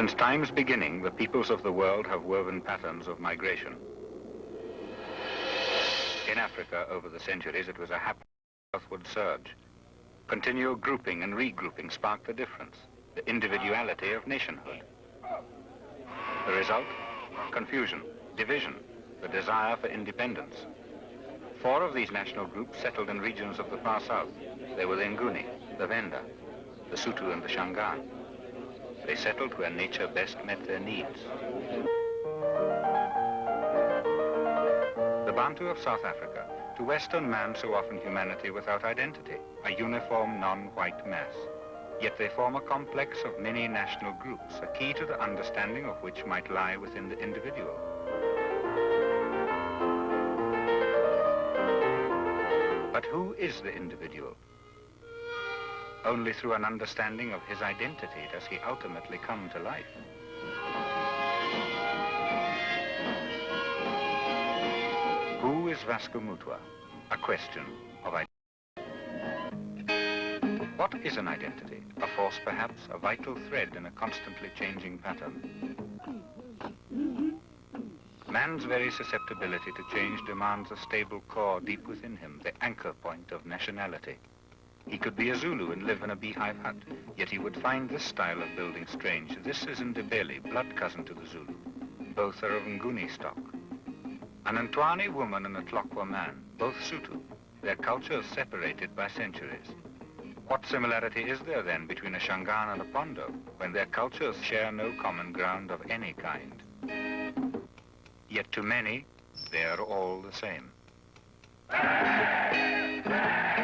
Since time's beginning, the peoples of the world have woven patterns of migration. In Africa, over the centuries, it was a happy southward surge. Continual grouping and regrouping sparked the difference, the individuality of nationhood. The result? Confusion, division, the desire for independence. 4 of these national groups settled in regions of the far south. They were the Nguni, the Venda, the Sotho and the Shangaan. They settled where nature best met their needs. The Bantu of South Africa, to Western man so often humanity without identity, a uniform non-white mass. Yet they form a complex of many national groups, a key to the understanding of which might lie within the individual. But who is the individual? Only through an understanding of his identity does he ultimately come to life. Who is Vasco Mutwa? A question of identity. What is an identity? A force, perhaps, a vital thread in a constantly changing pattern. Man's very susceptibility to change demands a stable core deep within him, the anchor point of nationality. He could be a Zulu and live in a beehive hut, yet he would find this style of building strange. This is Ndebele, blood cousin to the Zulu. Both are of Nguni stock. An Ntwane woman and a Tlokwa man, both Sotho, their cultures separated by centuries. What similarity is there then between a Shangaan and a Pondo, when their cultures share no common ground of any kind? Yet to many, they are all the same.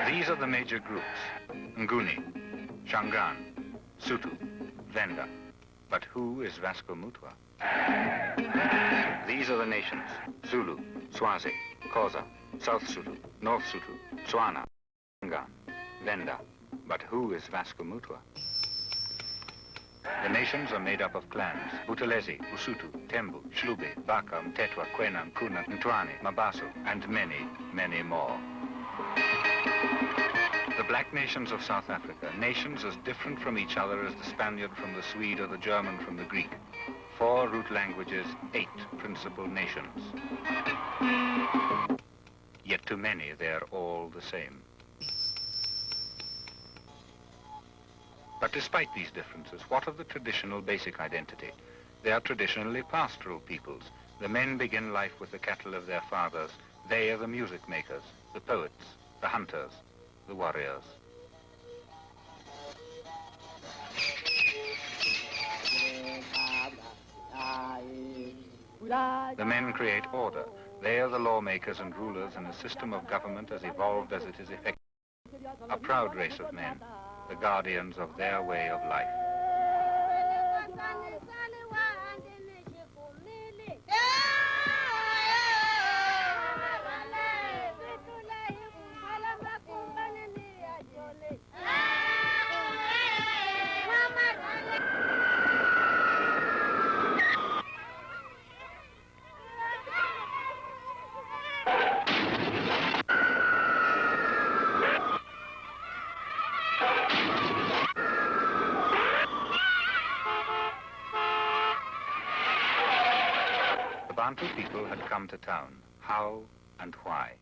These are the major groups: Nguni, Shangaan, Sotho, Venda. But who is Vasco Mutwa? These are the nations: Zulu, Swazi, Xhosa, South Sotho, North Sotho, Tswana, Shangaan, Venda. But who is Vasco Mutwa? The nations are made up of clans: Buthelezi, Usuthu, Tembu, Shlube, Baka, Mtetwa, Kwena, Nkuna, Ntwane, Mabaso, and many, many more. The black nations of South Africa, nations as different from each other as the Spaniard from the Swede or the German from the Greek. 4 root languages, 8 principal nations. Yet to many, they are all the same. But despite these differences, what of the traditional basic identity? They are traditionally pastoral peoples. The men begin life with the cattle of their fathers. They are the music makers, the poets, the hunters, the warriors. The men create order. They are the lawmakers and rulers in a system of government as evolved as it is effective. A proud race of men, the guardians of their way of life. The Bantu people had come to town. How and why?